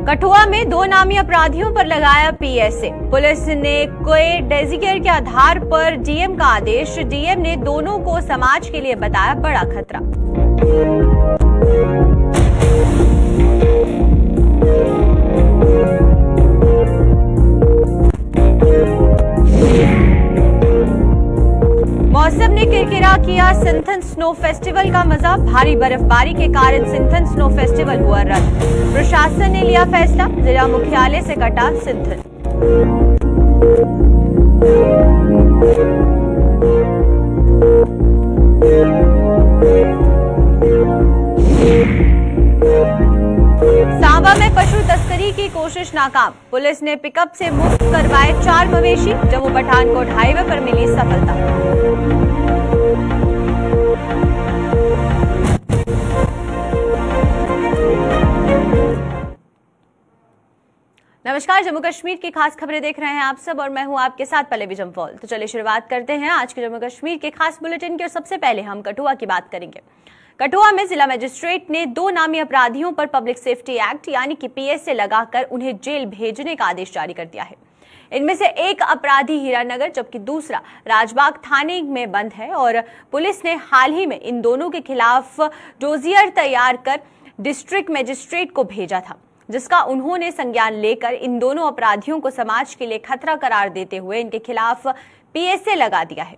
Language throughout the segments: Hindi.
कठुआ में दो नामी अपराधियों पर लगाया पीएसए। पुलिस ने कोई डेजिग्नेटर के आधार पर डीएम का आदेश। डीएम ने दोनों को समाज के लिए बताया बड़ा खतरा। मौसम ने किरकिरा किया सिंथन स्नो फेस्टिवल का मजा। भारी बर्फबारी के कारण सिंथन स्नो फेस्टिवल हुआ रद्द। प्रशासन ने लिया फैसला, जिला मुख्यालय से कटा सिंथन। सांबा में पशु तस्करी की कोशिश नाकाम। पुलिस ने पिकअप से मुक्त करवाए 4 मवेशी। जम्मू पठानकोट हाईवे पर मिली सफलता। नमस्कार, जम्मू कश्मीर की खास खबरें देख रहे हैं आप सब और मैं हूं आपके साथ पल्लवी जम्वाल। तो चलिए शुरुआत करते हैं आज के जम्मू कश्मीर के खास बुलेटिन की। और सबसे पहले हम कठुआ की बात करेंगे। कठुआ में जिला मजिस्ट्रेट ने 2 नामी अपराधियों पर पब्लिक सेफ्टी एक्ट यानी कि पीएसए लगाकर उन्हें जेल भेजने का आदेश जारी कर दिया है। इनमें से एक अपराधी हीरानगर जबकि दूसरा राजबाग थाने में बंद है। और पुलिस ने हाल ही में इन दोनों के खिलाफ डोजियर तैयार कर डिस्ट्रिक्ट मजिस्ट्रेट को भेजा था, जिसका उन्होंने संज्ञान लेकर इन दोनों अपराधियों को समाज के लिए खतरा करार देते हुए इनके खिलाफ पीएसए लगा दिया है।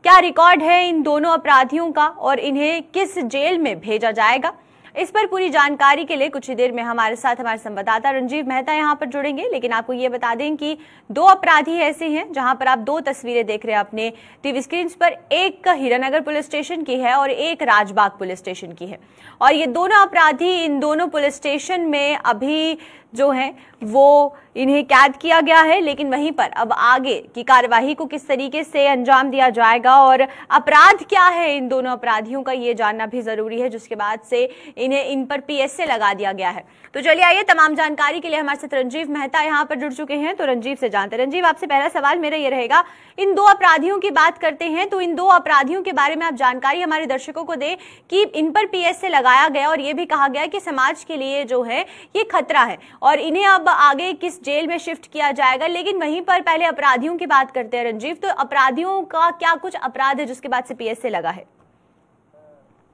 क्या रिकॉर्ड है इन दोनों अपराधियों का और इन्हें किस जेल में भेजा जाएगा, इस पर पूरी जानकारी के लिए कुछ ही देर में हमारे साथ हमारे संवाददाता रंजीव मेहता यहां पर जुड़ेंगे। लेकिन आपको ये बता दें कि 2 अपराधी ऐसे हैं जहां पर आप 2 तस्वीरें देख रहे हैं अपने टीवी स्क्रीन पर। एक हीरानगर पुलिस स्टेशन की है और एक राजबाग पुलिस स्टेशन की है। और ये दोनों अपराधी इन दोनों पुलिस स्टेशन में अभी जो है वो इन्हें कैद किया गया है। लेकिन वहीं पर अब आगे की कार्यवाही को किस तरीके से अंजाम दिया जाएगा और अपराध क्या है इन दोनों अपराधियों का, ये जानना भी जरूरी है, जिसके बाद से इन्हें इन पर पीएसए लगा दिया गया है। तो चलिए आइए तमाम जानकारी के लिए हमारे साथ रंजीव मेहता यहाँ पर जुड़ चुके हैं। तो रंजीव से जानते हैं। रंजीव, आपसे पहला सवाल मेरा ये रहेगा, इन 2 अपराधियों की बात करते हैं तो इन 2 अपराधियों के बारे में आप जानकारी हमारे दर्शकों को दें कि इन पर पीएसए लगाया गया और ये भी कहा गया कि समाज के लिए जो है ये खतरा है और इन्हें अब आगे किस जेल में शिफ्ट किया जाएगा। लेकिन वहीं पर पहले अपराधियों की बात करते हैं रंजीव। तो अपराधियों का क्या कुछ अपराध है जिसके बाद से पीएसए लगा है?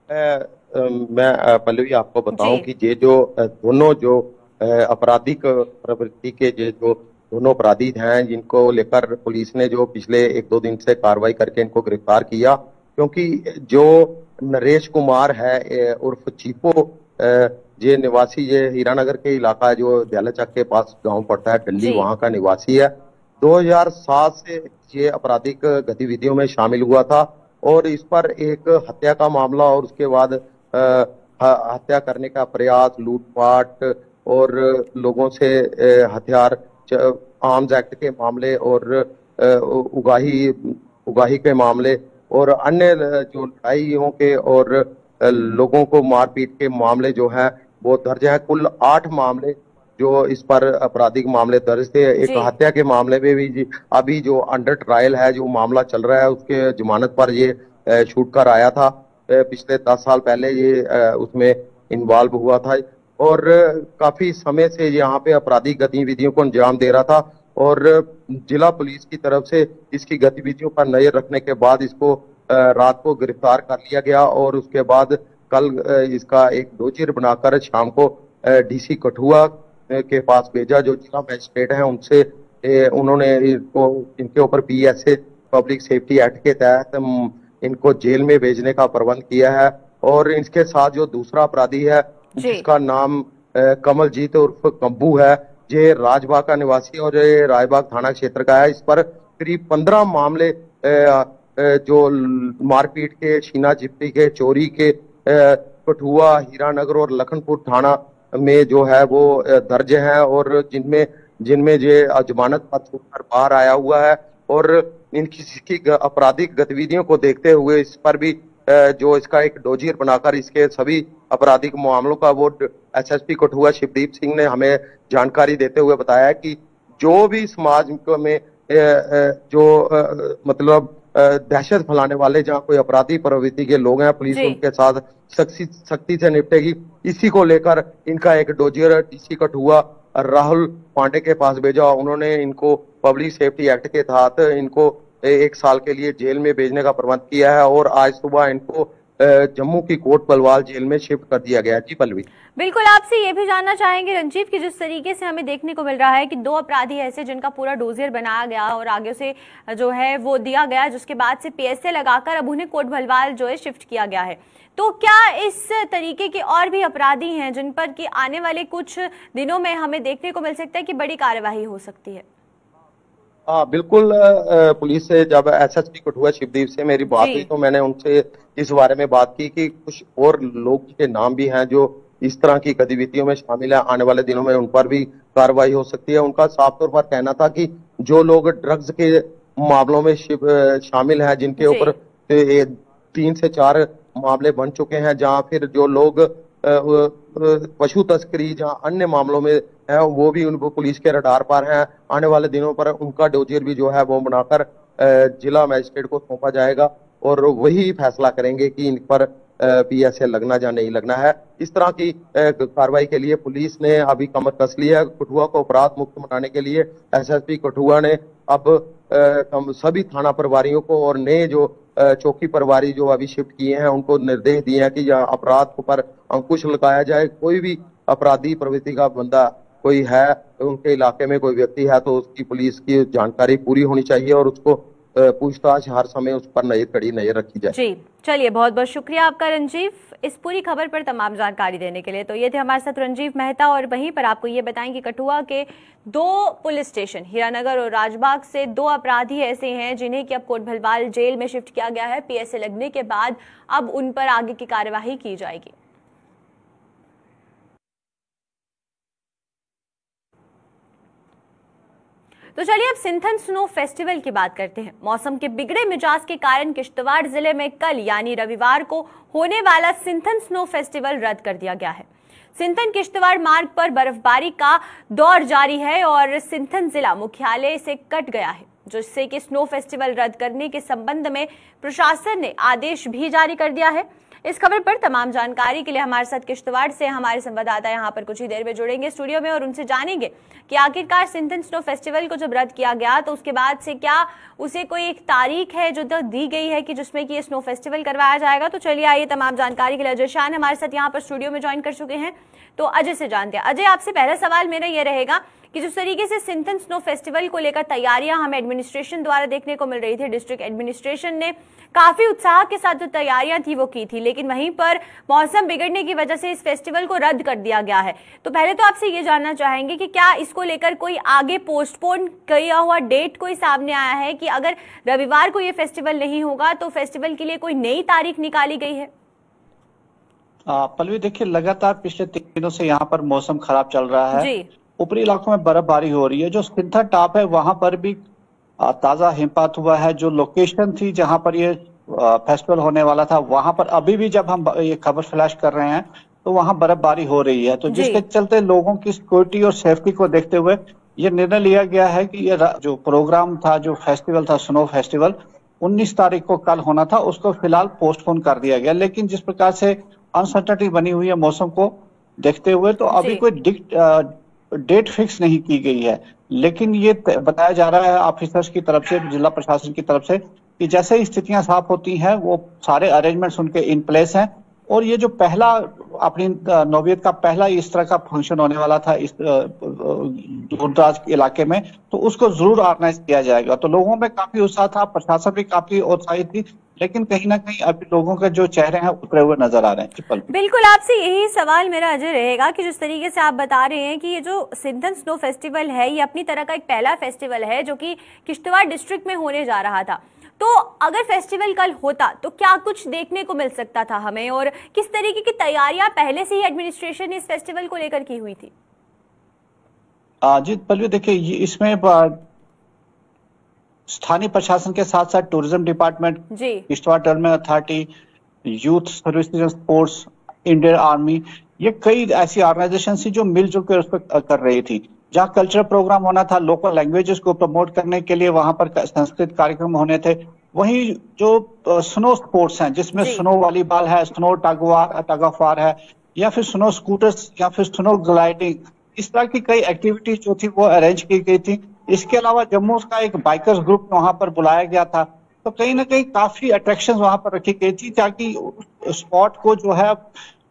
मैं पल्लवी आपको बताऊं कि ये जो दोनों जो आपराधिक प्रवृत्ति के जो दोनों अपराधी हैं, जिनको लेकर पुलिस ने जो पिछले 1-2 दिन से कार्रवाई करके इनको गिरफ्तार किया, क्योंकि जो नरेश कुमार है उर्फ चीपो, ये निवासी ये हीरानगर के इलाका है जो दयालाचक के पास गांव पड़ता है दिल्ली, वहां का निवासी है। 2007 से ये आपराधिक गतिविधियों में शामिल हुआ था और इस पर एक हत्या का मामला और उसके बाद हत्या करने का प्रयास, लूटपाट और लोगों से हथियार, आर्म्स एक्ट के मामले और उगाही के मामले और अन्य जो लड़ाइयों के और लोगों को मारपीट के मामले जो है वो दर्ज है। कुल 8 मामले जो इस पर आपराधिक मामले दर्ज थे। एक हत्या के मामले में भी अभी जो अंडर ट्रायल है, जो मामला चल रहा है, उसके जमानत पर ये छूट कर आया था। पिछले 10 साल पहले ये उसमें इन्वॉल्व हुआ था और काफी समय से यहाँ पे आपराधिक गतिविधियों को अंजाम दे रहा था। और जिला पुलिस की तरफ से इसकी गतिविधियों पर नजर रखने के बाद इसको रात को गिरफ्तार कर लिया गया और उसके बाद कल इसका एक डोजियर बनाकर शाम को डीसी कठुआ के पास भेजा, जो जिला मजिस्ट्रेट हैं उनसे उन्होंने इनके ऊपर पीएसए पब्लिक सेफ्टी एक्ट के तहत इनको जेल में भेजने का प्रबंध किया है। और इसके साथ जो दूसरा अपराधी है जिसका नाम कमलजीत उर्फ कम्बू है, ये राजबाग का निवासी और ये राजबाग थाना क्षेत्र का है। इस पर करीब 15 मामले जो मारपीट के, छीना झपटी के, चोरी के कठुआ, हीरानगर और लखनपुर थाना में जो है वो दर्ज है और जिनमें ये जमानत पर छूटकर बाहर आया हुआ है। और इनकी आपराधिक गतिविधियों को देखते हुए इस पर भी जो इसका एक डोजियर बनाकर इसके सभी आपराधिक मामलों का वो एसएसपी कठुआ शिवदीप सिंह ने हमें जानकारी देते हुए बताया कि जो भी समाज में जो मतलब दहशत फैलाने वाले जहाँ कोई अपराधी प्रवृत्ति के लोग हैं, पुलिस उनके साथ सख्ती से निपटेगी। इसी को लेकर इनका एक डोजियर डीसी कठुआ राहुल पांडे के पास भेजा। उन्होंने इनको पब्लिक सेफ्टी एक्ट के तहत इनको 1 साल के लिए जेल में भेजने का प्रबंध किया है और आज सुबह इनको जम्मू की कोट बलवाल जेल में शिफ्ट कर दिया गया। जी पल्लवी। बिल्कुल, आपसे ये भी जानना चाहेंगे रंजीव कि जिस तरीके से हमें देखने को मिल रहा है कि 2 अपराधी ऐसे जिनका पूरा डोजियर बनाया गया और आगे से जो है वो दिया गया, जिसके बाद से पीएसए लगाकर अब उन्हें कोट भलवाल जो है शिफ्ट किया गया है, तो क्या इस तरीके के और भी अपराधी हैं जिन पर कि आने वाले कुछ दिनों में हमें देखने को मिल सकता है कि बड़ी कार्यवाही हो सकती है? हाँ बिल्कुल। पुलिस से जब एसएसपी कठुआ शिवदीप से मेरी बात हुई तो मैंने उनसे इस बारे में बात की कि कुछ और लोग के नाम भी हैं जो इस तरह की गतिविधियों में शामिल है, आने वाले दिनों में उन पर भी कार्रवाई हो सकती है। उनका साफ तौर पर कहना था कि जो लोग ड्रग्स के मामलों में शामिल हैं, जिनके ऊपर 3 से 4 मामले बन चुके हैं, जहां फिर जो लोग पशु तस्करी जहां अन्य मामलों में है वो भी उनको पुलिस के रडार पर हैं। आने वाले दिनों पर उनका डोजियर भी जो है वो बनाकर जिला मजिस्ट्रेट को सौंपा जाएगा और वही फैसला करेंगे कि इन पर पीएसए लगना या नहीं लगना है। इस तरह की कार्रवाई के लिए पुलिस ने अभी कमर कस ली है। कठुआ को अपराध मुक्त बनाने के लिए एसएसपी कठुआ ने अब सभी थाना प्रभारियों को और नए जो चौकी प्रभारी जो अभी शिफ्ट किए हैं उनको निर्देश दिए हैं कि यह अपराध पर अंकुश लगाया जाए। कोई भी अपराधी प्रवृत्ति का बंदा कोई है, उनके इलाके में कोई व्यक्ति है, तो उसकी पुलिस की जानकारी पूरी होनी चाहिए और उसको पूछताछ हर समय उस पर कड़ी नजर रखी जाए। जी चलिए, बहुत बहुत शुक्रिया आपका रंजीव इस पूरी खबर पर तमाम जानकारी देने के लिए। तो ये थे हमारे साथ रंजीव मेहता। और वहीं पर आपको ये बताएं कि कठुआ के 2 पुलिस स्टेशन हीरानगर और राजबाग से 2 अपराधी ऐसे हैं जिन्हें कि अब कोट भलवाल जेल में शिफ्ट किया गया है। पीएसए लगने के बाद अब उन पर आगे की कार्यवाही की जाएगी। तो चलिए अब सिंथन स्नो फेस्टिवल की बात करते हैं। मौसम के बिगड़े मिजाज के कारण किश्तवाड़ जिले में कल यानी रविवार को होने वाला सिंथन स्नो फेस्टिवल रद्द कर दिया गया है। सिंथन किश्तवाड़ मार्ग पर बर्फबारी का दौर जारी है और सिंथन जिला मुख्यालय से कट गया है, जिससे कि स्नो फेस्टिवल रद्द करने के संबंध में प्रशासन ने आदेश भी जारी कर दिया है। इस खबर पर तमाम जानकारी के लिए हमारे साथ किश्तवाड़ से हमारे संवाददाता यहां पर कुछ ही देर में जुड़ेंगे स्टूडियो में और उनसे जानेंगे कि आखिरकार सिंथन स्नो फेस्टिवल को जब रद्द किया गया तो उसके बाद से क्या उसे कोई एक तारीख है जो दी गई है कि जिसमें कि ये स्नो फेस्टिवल करवाया जाएगा। तो चलिए आइए तमाम जानकारी के लिए अजय शाह हमारे साथ यहाँ पर स्टूडियो में ज्वाइन कर चुके हैं, तो अजय से जानते हैं। अजय, आपसे पहला सवाल मेरा ये रहेगा कि जिस तरीके से सिंथन स्नो फेस्टिवल को लेकर तैयारियां हमें एडमिनिस्ट्रेशन द्वारा देखने को मिल रही थी, डिस्ट्रिक्ट एडमिनिस्ट्रेशन ने काफी उत्साह के साथ जो तैयारियां थी वो की थी, लेकिन वहीं पर मौसम बिगड़ने की वजह से इस फेस्टिवल को रद्द कर दिया गया है। तो पहले तो आपसे ये जानना चाहेंगे कि क्या इसको लेकर कोई आगे पोस्टपोन किया हुआ डेट कोई सामने आया है कि अगर रविवार को ये फेस्टिवल नहीं होगा तो फेस्टिवल के लिए कोई नई तारीख निकाली गई है? पल्लवी, देखिए लगातार पिछले 3 दिनों से यहाँ पर मौसम खराब चल रहा है। ऊपरी इलाकों में बर्फबारी हो रही है। जो सिंथन टॉप है वहां पर भी ताजा हिमपात हुआ है। जो लोकेशन थी जहां पर ये फेस्टिवल होने वाला था वहां पर अभी भी जब हम ये खबर फ्लैश कर रहे हैं तो वहां बर्फबारी हो रही है। तो जिसके चलते लोगों की सिक्योरिटी और सेफ्टी को देखते हुए ये निर्णय लिया गया है कि ये जो प्रोग्राम था, जो फेस्टिवल था स्नो फेस्टिवल 19 तारीख को कल होना था, उसको फिलहाल पोस्टपोन कर दिया गया। लेकिन जिस प्रकार से अनसर्टेनिटी बनी हुई है मौसम को देखते हुए तो अभी कोई डेट फिक्स नहीं की गई है। लेकिन ये बताया जा रहा है ऑफिसर्स की तरफ से, जिला प्रशासन की तरफ से, कि जैसे ही स्थितियां साफ होती हैं वो सारे अरेंजमेंट्स उनके इन प्लेस हैं। और ये जो पहला अपनी नौबियत का पहला इस तरह का फंक्शन होने वाला था इस दूरदराज इलाके में, तो उसको जरूर ऑर्गेनाइज किया जाएगा। तो लोगों में काफी उत्साह था, प्रशासन भी काफी उत्साहित थी, लेकिन कहीं ना कहीं अभी लोगों के जो चेहरे हैं उतरे हुए नजर आ रहे हैं। बिल्कुल, आपसे यही सवाल मेरा अजय रहेगा कि जिस तरीके से आप बता रहे हैं कि ये जो सिंथन स्नो फेस्टिवल है ये अपनी तरह का एक पहला फेस्टिवल है जो कि किश्तवाड़ डिस्ट्रिक्ट में होने जा रहा था, तो अगर फेस्टिवल कल होता तो क्या कुछ देखने को मिल सकता था हमें, और किस तरीके की तैयारियां पहले से ही एडमिनिस्ट्रेशन ने इस फेस्टिवल को लेकर की हुई थी? जी पल्लवी, देखिए इसमें स्थानीय प्रशासन के साथ साथ tourism department, Kishtwar development authority, youth services and sports, Indian army, ये कई ऐसी ऑर्गेनाइजेशन थी जो मिलजुल कर उस पर कर रही थी। जहाँ कल्चरल प्रोग्राम होना था, लोकल लैंग्वेजेस को प्रमोट करने के लिए वहां पर सांस्कृतिक कार्यक्रम होने थे। वहीं जो स्नो स्पोर्ट्स हैं जिसमें स्नो वॉलीबॉल है, स्नो टग ऑफ वार है, या फिर स्नो स्कूटर्स, या फिर स्नो ग्लाइडिंग, इस तरह की कई एक्टिविटीज जो थी वो अरेंज की गई थी। इसके अलावा जम्मू का एक बाइकर्स ग्रुप वहां पर बुलाया गया था, तो कहीं ना कहीं काफी अट्रैक्शन वहां पर रखी गई थी ताकि स्पॉट को जो है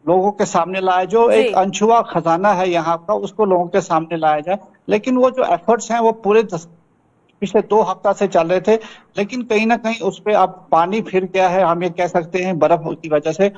लोगों के सामने लाया, जो एक अनछुआ खजाना है यहाँ का उसको लोगों के सामने लाया जाए। लेकिन वो जो एफर्ट्स हैं वो पूरे पिछले 2 हफ्ता से चल रहे थे, लेकिन कहीं ना कहीं उस पर अब पानी फिर गया है, हम ये कह सकते हैं बर्फ की वजह से।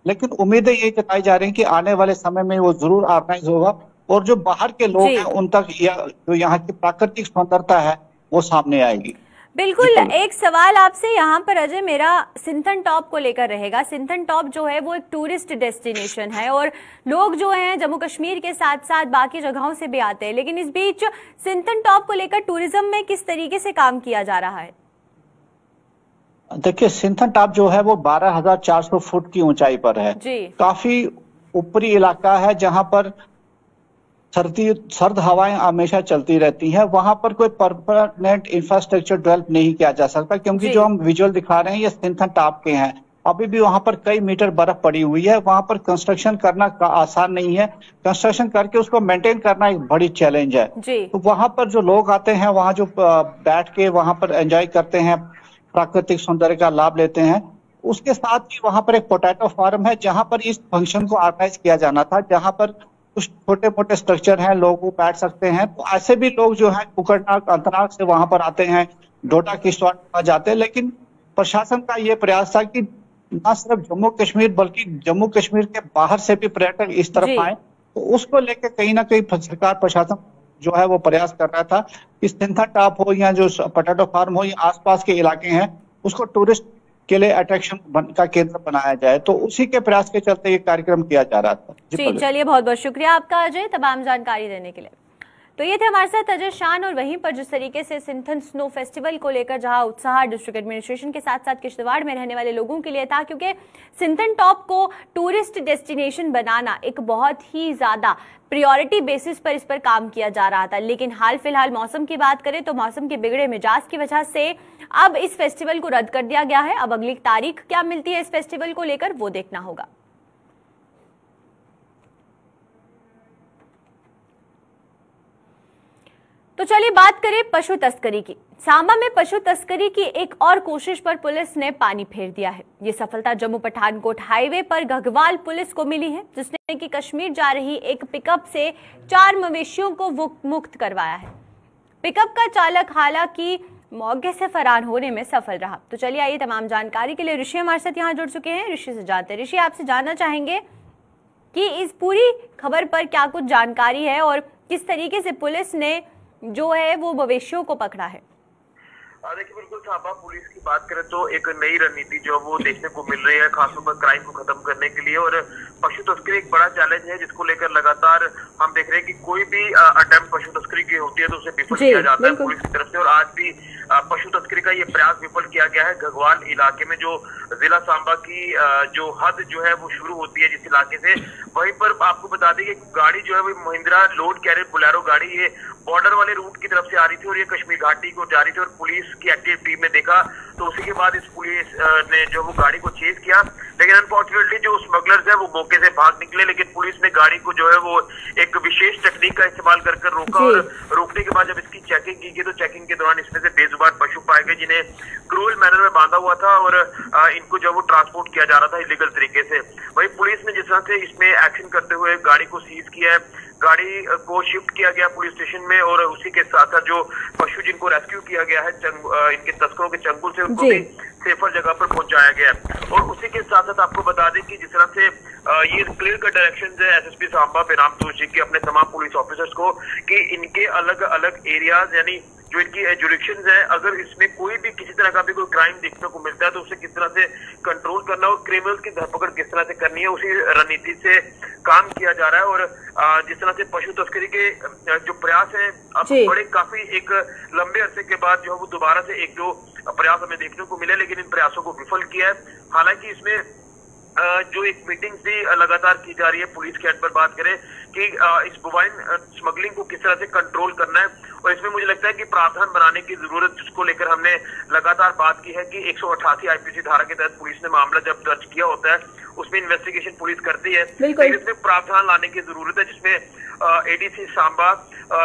लेकिन उम्मीदें ये जताई जा रही हैं कि आने वाले समय में वो जरूर ऑर्गेनाइज होगा और जो बाहर के लोग हैं उन तक जो यहाँ की प्राकृतिक सुंदरता है वो सामने आएगी। बिल्कुल। एक सवाल आपसे यहाँ पर अजय मेरा सिंथन टॉप को लेकर रहेगा। सिंथन टॉप जो है वो एक टूरिस्ट डेस्टिनेशन है और लोग जो हैं जम्मू कश्मीर के साथ साथ बाकी जगहों से भी आते हैं, लेकिन इस बीच सिंथन टॉप को लेकर टूरिज्म में किस तरीके से काम किया जा रहा है? देखिए, सिंथन टॉप जो है वो 12,400 फुट की ऊंचाई पर है जी। काफी ऊपरी इलाका है जहां पर सर्द हवाएं हमेशा चलती रहती हैं। वहां पर कोई परमानेंट इंफ्रास्ट्रक्चर डेवलप नहीं किया जा सकता, क्योंकि जो हम विजुअल दिखा रहे हैं ये सिंथन टॉप के हैं। अभी भी वहां पर कई मीटर बर्फ पड़ी हुई है, वहां पर कंस्ट्रक्शन करना आसान नहीं है, कंस्ट्रक्शन करके उसको मेंटेन करना एक बड़ी चैलेंज है जी। तो वहां पर जो लोग आते हैं, वहां जो बैठ के वहां पर एंजॉय करते हैं, प्राकृतिक सौंदर्य का लाभ लेते हैं। उसके साथ ही वहां पर एक पोटैटो फार्म है जहां पर इस फंक्शन को ऑर्गेनाइज किया जाना था, जहां पर कुछ छोटे मोटे स्ट्रक्चर हैं, लोग वो बैठ सकते हैं। तो ऐसे भी लोग जो है कुकरनाग अंतनाग से वहां पर आते हैं, डोडा किश्तवाड़ जाते हैं। लेकिन प्रशासन का ये प्रयास था कि न सिर्फ जम्मू कश्मीर बल्कि जम्मू कश्मीर के बाहर से भी पर्यटक इस तरफ आए, तो उसको लेकर कहीं ना कहीं सरकार प्रशासन जो है वो प्रयास कर रहा था कि सिंथन टॉप हो या जो पोटैटो फार्म हो या आसपास के इलाके हैं उसको टूरिस्ट के लिए अट्रैक्शन का केंद्र बनाया जाए। तो उसी के प्रयास के चलते ये कार्यक्रम किया जा रहा था जी। चलिए, बहुत बहुत शुक्रिया आपका अजय तमाम जानकारी देने के लिए। तो ये थे हमारे साथ अजय शान। और वहीं पर जिस तरीके से सिंथन स्नो फेस्टिवल को लेकर जहां उत्साह डिस्ट्रिक्ट एडमिनिस्ट्रेशन के साथ साथ किश्तवाड़ में रहने वाले लोगों के लिए था, क्योंकि सिंथन टॉप को टूरिस्ट डेस्टिनेशन बनाना एक बहुत ही ज्यादा प्रायोरिटी बेसिस पर इस पर काम किया जा रहा था। लेकिन हाल फिलहाल मौसम की बात करें तो मौसम के बिगड़े मिजाज की वजह से अब इस फेस्टिवल को रद्द कर दिया गया है। अब अगली तारीख क्या मिलती है इस फेस्टिवल को लेकर वो देखना होगा। तो चलिए बात करें पशु तस्करी की। सांबा में पशु तस्करी की एक और कोशिश पर पुलिस ने पानी फेर दिया है। ये सफलता जम्मू पठानकोट हाईवे पर घगवाल पुलिस को मिली है, जिसने कि कश्मीर जा रही एक पिकअप से 4 मवेशियों को मुक्त करवाया है। पिकअप का चालक हालांकि मौके से फरार होने में सफल रहा। तो चलिए आइए तमाम जानकारी के लिए ऋषि हमारे साथ यहाँ जुड़ चुके हैं। ऋषि से जानते हैं। ऋषि, आपसे जानना चाहेंगे कि इस पूरी खबर पर क्या कुछ जानकारी है और किस तरीके से पुलिस ने जो है वो मवेशियों को पकड़ा है। देखिए, बिल्कुल सांबा पुलिस की बात करें तो एक नई रणनीति जो वो देखने को मिल रही है, खासतौर पर क्राइम को खत्म करने के लिए। और पशु तस्करी एक बड़ा चैलेंज है जिसको लेकर लगातार हम देख रहे हैं कि कोई भी अटेम्प्ट पशु तस्करी की होती है तो उसे विफल किया जाता है पुलिस की तरफ से। और आज भी पशु तस्करी का ये प्रयास विफल किया गया है। घगवाल इलाके में जो जिला सांबा की जो हद जो है वो शुरू होती है जिस इलाके से, वहीं पर आपको बता दें कि गाड़ी जो है वो महिंद्रा लोड कैरियर बोलेरो गाड़ी ये बॉर्डर वाले रूट की तरफ से आ रही थी और ये कश्मीर घाटी को जा रही थी। और पुलिस की एक्टिव टीम ने देखा तो उसी के बाद इस पुलिस ने जो वो गाड़ी को चेज किया, लेकिन अनफॉर्चुनेटली जो स्मगलर्स है वो मौके से भाग निकले। लेकिन पुलिस ने गाड़ी को जो है वो एक विशेष टेक्निक का इस्तेमाल कर रोका और रोकने के बाद जब इसकी चेकिंग की गई तो चेकिंग के दौरान इसमें से बेजुबान पशु पाए गए जिन्हें क्रूअल मैनर में बांधा हुआ था और इनको जो वो ट्रांसपोर्ट किया जा रहा था इलीगल तरीके से। वही पुलिस ने जिस तरह से इसमें एक्शन करते हुए गाड़ी को सीज किया है, गाड़ी को शिफ्ट किया गया पुलिस स्टेशन में और उसी के साथ साथ जो पशु जिनको रेस्क्यू किया गया है इनके तस्करों के चंगुल से उनको भी सेफर जगह पर पहुंचाया गया है। और उसी के साथ साथ आपको बता दें कि जिस तरह से ये क्लियर का डायरेक्शन है एसएसपी सांबा बेनाम जोशी के अपने तमाम पुलिस ऑफिसर्स को कि इनके अलग अलग एरियाज यानी जो इनकी जुरिडिक्शंस है, अगर इसमें कोई भी किसी तरह का भी कोई क्राइम देखने को मिलता है तो उसे किस तरह से कंट्रोल करना और क्रिमिनल्स की धरपकड़ किस तरह से करनी है, उसी रणनीति से काम किया जा रहा है। और जिस तरह से पशु तस्करी के जो प्रयास है अब बड़े काफी एक लंबे अरसे के बाद जो है वो दोबारा से एक जो प्रयास हमें देखने को मिले, लेकिन इन प्रयासों को विफल किया है। हालांकि इसमें जो एक मीटिंग भी लगातार की जा रही है पुलिस के हेड पर बात करें कि इस बोवाइन स्मगलिंग को किस तरह से कंट्रोल करना है और इसमें मुझे लगता है कि प्रावधान बनाने की जरूरत जिसको लेकर हमने लगातार बात की है कि 188 आईपीसी धारा के तहत पुलिस ने मामला जब दर्ज किया होता है उसमें इन्वेस्टिगेशन पुलिस करती है, लेकिन इसमें प्रावधान लाने की जरूरत है, जिसमें एडीसी सांबा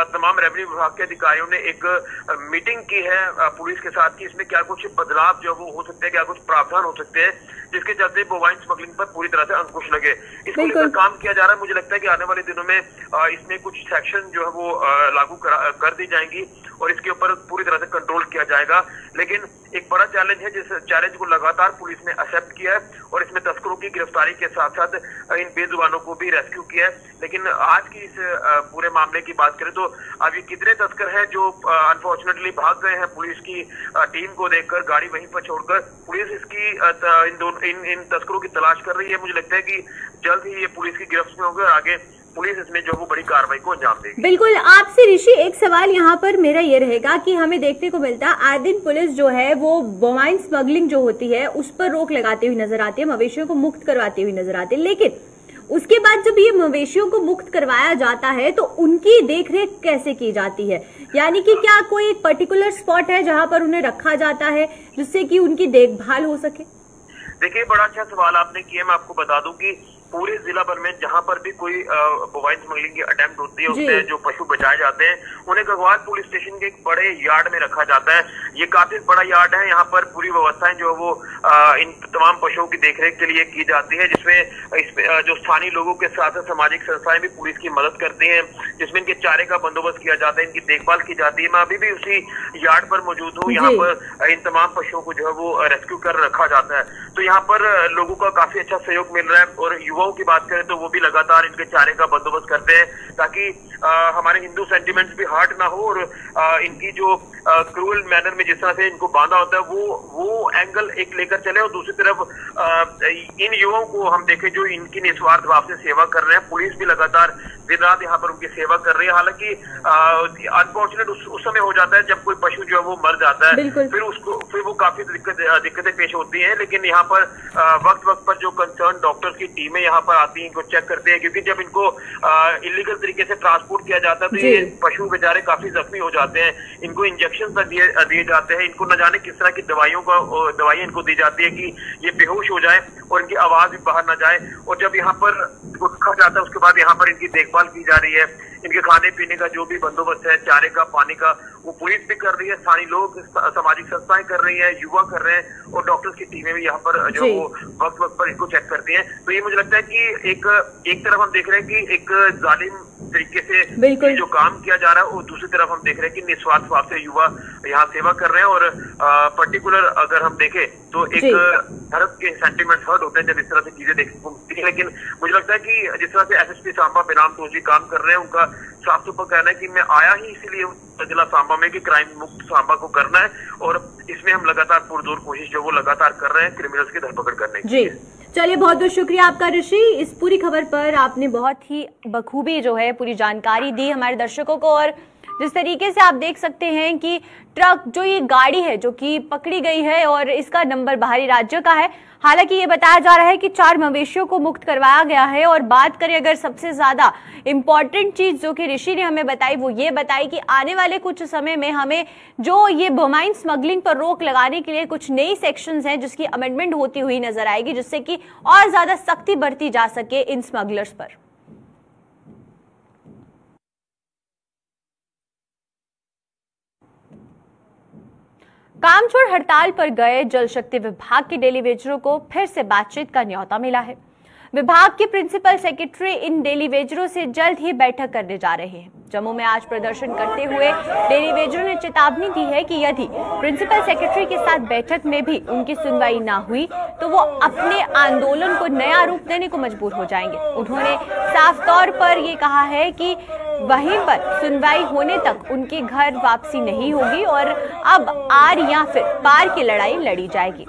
तमाम रेवेन्यू विभाग के अधिकारियों ने एक मीटिंग की है पुलिस के साथ कि इसमें क्या कुछ बदलाव जो वो हो सकते हैं, क्या कुछ प्रावधान हो सकते हैं जिसके चलते बोवाइन स्मगलिंग पर पूरी तरह से अंकुश लगे। इसको लेकर काम किया जा रहा है। मुझे लगता है कि आने वाले दिनों में इसमें कुछ सेक्शन जो है वो लागू कर दी जाएंगी और इसके ऊपर पूरी तरह से कंट्रोल किया जाएगा। लेकिन एक बड़ा चैलेंज है, जिस चैलेंज को लगातार पुलिस ने एक्सेप्ट किया है और इसमें तस्करों की गिरफ्तारी के साथ साथ इन बेजुबानों को भी रेस्क्यू किया है। लेकिन आज की इस पूरे मामले की बात करें तो अभी कितने तस्कर हैं जो अनफॉर्चुनेटली भाग गए हैं पुलिस की टीम को देखकर, गाड़ी वहीं पर छोड़कर। पुलिस इसकी इन तस्करों की तलाश कर रही है। मुझे लगता है कि जल्द ही ये पुलिस की गिरफ्त में होंगे और आगे पुलिस इसमें जो वो बड़ी कार्रवाई को अंजाम देगी। बिल्कुल। आपसे ऋषि एक सवाल यहाँ पर मेरा ये रहेगा कि हमें देखने को मिलता है आए दिन पुलिस जो है वो बोवाइन स्मगलिंग जो होती है उस पर रोक लगाती हुई नजर आती है, मवेशियों को मुक्त करवाती हुई नजर आती है, लेकिन उसके बाद जब ये मवेशियों को मुक्त करवाया जाता है तो उनकी देखरेख कैसे की जाती है? यानी कि क्या कोई एक पर्टिकुलर स्पॉट है जहां पर उन्हें रखा जाता है जिससे कि उनकी देखभाल हो सके? देखिए, बड़ा अच्छा सवाल आपने किया। मैं आपको बता दूं कि पूरे जिला भर में जहां पर भी कोई बोवाइन स्मगलिंग की अटेम्प्ट होती है उसमें जो पशु बचाए जाते हैं उन्हें गगवाल पुलिस स्टेशन के एक बड़े यार्ड में रखा जाता है। ये काफी बड़ा यार्ड है। यहाँ पर पूरी व्यवस्थाएं जो वो इन तमाम पशुओं की देखरेख के लिए की जाती है, जिसमें जो स्थानीय लोगों के साथ सामाजिक संस्थाएं भी पुलिस की मदद करती हैं, जिसमें इनके चारे का बंदोबस्त किया जाता है, इनकी देखभाल की जाती है। मैं अभी भी उसी यार्ड पर मौजूद हूँ। यहाँ पर इन तमाम पशुओं को जो है वो रेस्क्यू कर रखा जाता है। तो यहाँ पर लोगों का काफी अच्छा सहयोग मिल रहा है और युवाओं की बात करें तो वो भी लगातार इनके चारे का बंदोबस्त करते हैं ताकि हमारे हिंदू सेंटिमेंट्स भी हर्ट ना हो और इनकी जो क्रूअल मैनर में जिस तरह से इनको बांधा होता है वो एंगल एक लेकर चले। और दूसरी तरफ इन युवाओं को हम देखें जो इनकी निस्वार्थ भाव से सेवा कर रहे हैं, पुलिस भी लगातार दिन रात यहाँ पर उनकी सेवा कर रही है। हालांकि अनफॉर्चुनेट उस समय हो जाता है जब कोई पशु जो है वो मर जाता है, फिर वो काफी दिक्कतें पेश होती हैं। लेकिन यहाँ पर वक्त वक्त पर जो कंसर्न डॉक्टर्स की टीमें यहाँ पर आती हैं, इनको चेक करते हैं, क्योंकि जब इनको इलीगल तरीके से ट्रांसपोर्ट किया जाता है तो ये पशु बेचारे काफी जख्मी हो जाते हैं। इनको इंजेक्शन तक दिए जाते हैं, इनको न जाने किस तरह की दवाइयां इनको दी जाती है कि ये बेहोश हो जाए और इनकी आवाज भी बाहर न जाए। और जब यहाँ पर रखा जाता है उसके बाद यहाँ पर इनकी देखभाल की जा रही है। इनके खाने पीने का जो भी बंदोबस्त है, चारे का, पानी का, वो पुलिस भी कर रही है, स्थानीय लोग, सामाजिक संस्थाएं कर रही है, युवा कर रहे हैं और डॉक्टर्स की टीमें भी यहाँ पर जो वो वक्त वक्त पर इनको चेक करती हैं। तो ये मुझे लगता है कि एक तरफ हम देख रहे हैं कि एक जालिम तरीके से जो काम किया जा रहा है और दूसरी तरफ हम देख रहे हैं कि निस्वार्थ भाव से युवा यहाँ सेवा कर रहे हैं। और पर्टिकुलर अगर हम देखें तो एक भारत के सेंटिमेंट हर्ट होते हैं जब इस तरह से चीजें देखने को मिलती है। लेकिन मुझे लगता है कि जिस तरह से एसएसपी सांबा बेनाम तोजी काम कर रहे हैं, उनका साफ सुथरा कहना है कि मैं आया ही इसीलिए जिला सांबा में कि क्राइम मुक्त सांबा को करना है और इसमें हम लगातार पुरजोर कोशिश जो वो लगातार कर रहे हैं क्रिमिनल्स की धरपकड़ करने की। चलिए, बहुत बहुत शुक्रिया आपका ऋषि। इस पूरी खबर पर आपने बहुत ही बखूबी जो है पूरी जानकारी दी हमारे दर्शकों को। और जिस तरीके से आप देख सकते हैं कि ट्रक जो ये गाड़ी है जो कि पकड़ी गई है और इसका नंबर बाहरी राज्य का है। हालांकि ये बताया जा रहा है कि 4 मवेशियों को मुक्त करवाया गया है। और बात करें अगर सबसे ज्यादा इम्पोर्टेंट चीज जो कि ऋषि ने हमें बताई वो ये बताई कि आने वाले कुछ समय में हमें जो ये बोवाइन स्मगलिंग पर रोक लगाने के लिए कुछ नई सेक्शंस हैं जिसकी अमेंडमेंट होती हुई नजर आएगी, जिससे कि और ज्यादा सख्ती बरती जा सके इन स्मगलर्स पर। काम छोड़ हड़ताल पर गए जल शक्ति विभाग के डेलीवेजरों को फिर से बातचीत का न्योता मिला है। विभाग के प्रिंसिपल सेक्रेटरी इन डेलीवेजरों से जल्द ही बैठक करने जा रहे हैं। जम्मू में आज प्रदर्शन करते हुए डेलीवेजरों ने चेतावनी दी है कि यदि प्रिंसिपल सेक्रेटरी के साथ बैठक में भी उनकी सुनवाई ना हुई तो वो अपने आंदोलन को नया रूप देने को मजबूर हो जाएंगे। उन्होंने साफ तौर पर ये कहा है कि वहीं पर सुनवाई होने तक उनके घर वापसी नहीं होगी और अब आर या फिर पार की लड़ाई लड़ी जाएगी।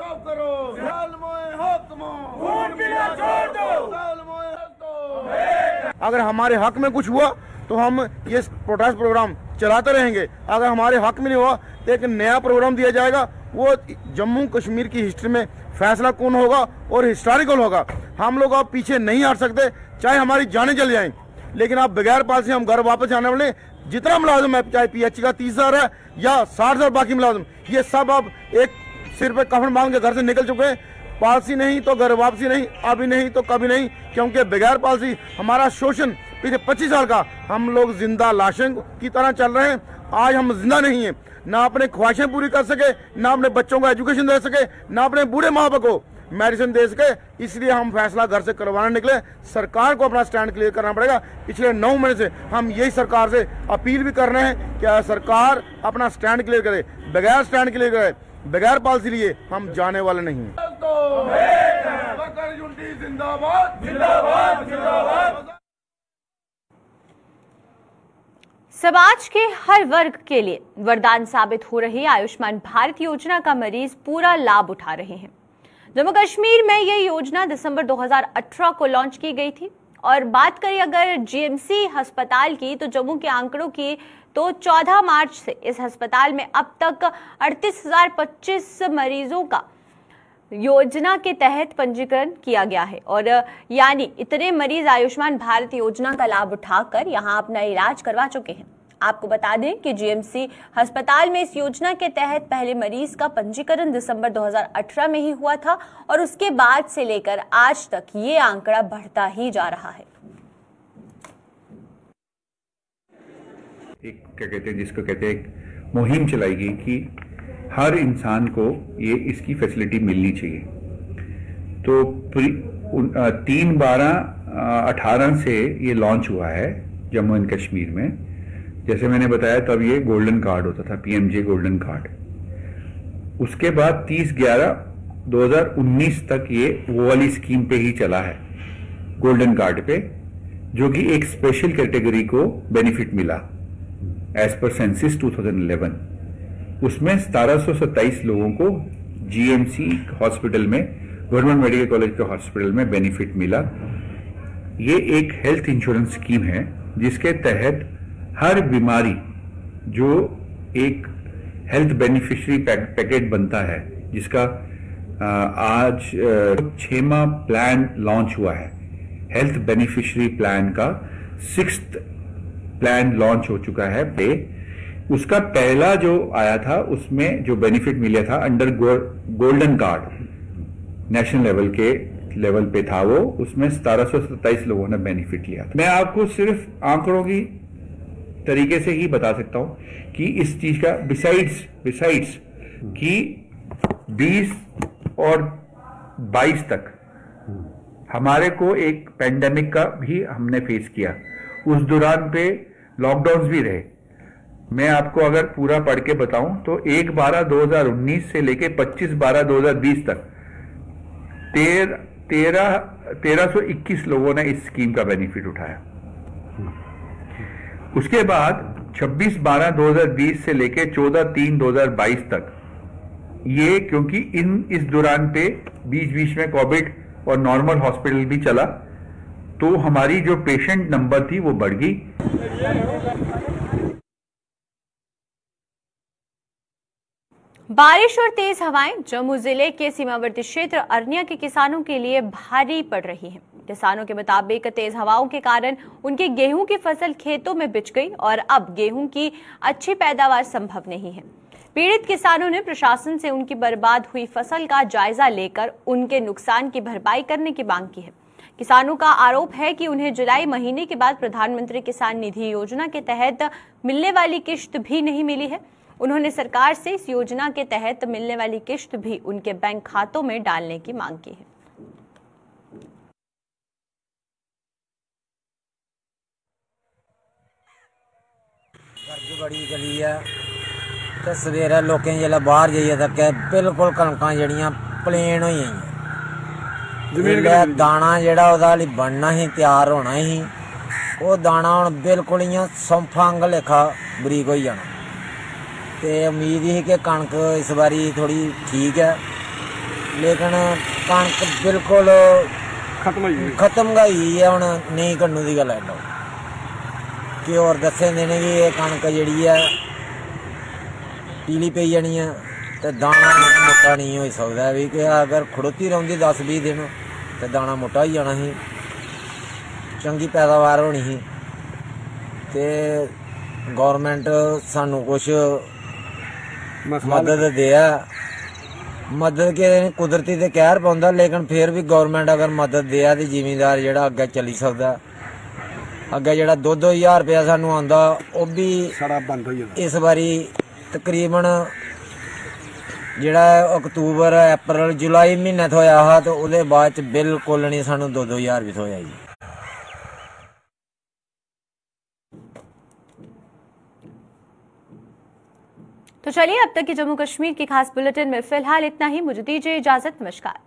अगर हमारे हक में कुछ हुआ तो हम ये प्रोटेस्ट प्रोग्राम चलाते रहेंगे। अगर हमारे हक में नहीं हुआ तो एक नया प्रोग्राम दिया जाएगा। वो जम्मू कश्मीर की हिस्ट्री में फैसला कौन होगा और हिस्टोरिकल होगा। हम लोग अब पीछे नहीं हट सकते, चाहे हमारी जानें चल जाएं, लेकिन आप बगैर पास से हम घर वापस जाने वाले। जितना मुलाजिम है, चाहे पीएचई का 30,000 है या 60,000 बाकी मुलाजिम, ये सब अब एक सिर पे कफन बांध के घर से निकल चुके हैं। पॉलिसी नहीं तो घर वापसी नहीं, अभी नहीं तो कभी नहीं, क्योंकि बगैर पॉलिसी हमारा शोषण पिछले 25 साल का हम लोग जिंदा लाशें की तरह चल रहे हैं। आज हम जिंदा नहीं है, ना अपने ख्वाहिशें पूरी कर सके, ना अपने बच्चों को एजुकेशन दे सके, ना अपने बूढ़े माँ बाप को मेडिसिन दे सके। इसलिए हम फैसला घर से करवाने निकले। सरकार को अपना स्टैंड क्लियर करना पड़ेगा। पिछले 9 महीने से हम यही सरकार से अपील भी कर रहे हैं कि सरकार अपना स्टैंड क्लियर करे। बगैर स्टैंड क्लियर करे, बगैर पॉलिसी लिए हम जाने वाले नहीं हैं। समाज के हर वर्ग के लिए वरदान साबित हो रही आयुष्मान भारत योजना का मरीज पूरा लाभ उठा रहे हैं। जम्मू कश्मीर में ये योजना दिसंबर 2018 को लॉन्च की गई थी। और बात करें अगर जीएमसी अस्पताल की, तो जम्मू के आंकड़ों की, तो 14 मार्च से इस अस्पताल में अब तक 38,025 मरीजों का योजना के तहत पंजीकरण किया गया है। और यानी इतने मरीज आयुष्मान भारत योजना का लाभ उठाकर यहां अपना इलाज करवा चुके हैं। आपको बता दें कि जीएमसी अस्पताल में इस योजना के तहत पहले मरीज का पंजीकरण दिसंबर 2018 में ही हुआ था और उसके बाद से लेकर आज तक ये आंकड़ा बढ़ता ही जा रहा है। एक क्या कहते हैं, जिसको कहते हैं एक मुहिम चलाई गई कि हर इंसान को ये इसकी फैसिलिटी मिलनी चाहिए। तो 3/12/18 से ये लॉन्च हुआ है जम्मू एंड कश्मीर में। जैसे मैंने बताया तब ये गोल्डन कार्ड होता था, पीएमजे गोल्डन कार्ड। उसके बाद 30/11/2019 तक ये वो वाली स्कीम पे ही चला है, गोल्डन कार्ड पे, जो कि एक स्पेशल कैटेगरी को बेनिफिट मिला एज पर सेंसिस 2011। उसमें 1727 लोगों को जीएमसी हॉस्पिटल में, गवर्नमेंट मेडिकल कॉलेज के हॉस्पिटल में बेनिफिट मिला। ये एक हेल्थ इंश्योरेंस स्कीम है जिसके तहत हर बीमारी जो एक हेल्थ बेनिफिशियरी पैकेट बनता है, जिसका आज 6वां प्लान लॉन्च हुआ है। हेल्थ बेनिफिशियरी प्लान का 6th प्लान लॉन्च हो चुका है। उसका पहला जो आया था उसमें जो बेनिफिट मिला था under golden card, national level पे था वो, उसमें 1727 लोगों ने बेनिफिट लिया। मैं आपको सिर्फ आंकड़ों की तरीके से ही बता सकता हूं कि इस चीज का बिसाइड्स कि 20 और 22 तक हमारे को एक पेंडेमिक का भी हमने फेस किया। उस दौरान पे लॉकडाउन भी रहे। मैं आपको अगर पूरा पढ़ के बताऊं तो 1/12/2019 से लेके 25/12/2020 तक 1321 लोगों ने इस स्कीम का बेनिफिट उठाया। उसके बाद 26/12/2020 से लेके 14/3/2022 तक ये, क्योंकि इस दौरान पे बीच में कोविड और नॉर्मल हॉस्पिटल भी चला, तो हमारी जो पेशेंट नंबर थी वो बढ़ गई। बारिश और तेज हवाएं जम्मू जिले के सीमावर्ती क्षेत्र अरनिया के किसानों के लिए भारी पड़ रही हैं। किसानों के मुताबिक तेज हवाओं के कारण उनकी गेहूं की फसल खेतों में बिछ गई और अब गेहूं की अच्छी पैदावार संभव नहीं है। पीड़ित किसानों ने प्रशासन से उनकी बर्बाद हुई फसल का जायजा लेकर उनके नुकसान की भरपाई करने की मांग की है। किसानों का आरोप है कि उन्हें जुलाई महीने के बाद प्रधानमंत्री किसान निधि योजना के तहत मिलने वाली किश्त भी नहीं मिली है। उन्होंने सरकार से इस योजना के तहत मिलने वाली किश्त भी उनके बैंक खातों में डालने की मांग की है। गर्ज बड़ी गली है ते सवेरे लोकें जेल्लै बाहर जाइए तक बिल्कुल कणकां जेहड़ियां प्लेन होई गेइयां। दाना जेहड़ा ओहदा हली बनना ही, तैयार होना ही, वो दाना हुण बिल्कुल इ'यां सौंफा आंगर लेखा बरीक होई जाना। ते उम्मीद ही कि कणक इस बारी थोड़ी ठीक है, लेकिन कणक बिल्कुल खत्म गई है। हुण नहीं कन्नू दी गल है लो कि होर दस्से ने कि ये कणक जिहड़ी है पीली पई जानी है ते दाना मोटा नहीं हो सकता भी, कि अगर खड़ोती रौंदी 10-20 दिन तो दाना मोटा हो जाना ही, चंगी पैदावार होनी ही। ते गौरमेंट सानू कुछ मदद दे मदद के कुदरती ते कहर पाउंदा, लेकिन फिर भी गौरमेंट अगर मदद दे तो जिमीदार जेह्ड़ा अग्गे चली सकदा। अग्गे जेह्ड़ा 2-2 रुपया सानू आंदा ओह भी बंद हो जाना। इस बारी तकरीबन जेह्ड़ा अक्तूबर अप्रैल जुलाई महीने थोया हा, तो ओहदे बाद च बिल्कुल नहीं सानू 2-2 भी थोया जी। तो चलिए अब तक की जम्मू कश्मीर की खास बुलेटिन में फिलहाल इतना ही। मुझे दीजिए इजाजत। नमस्कार।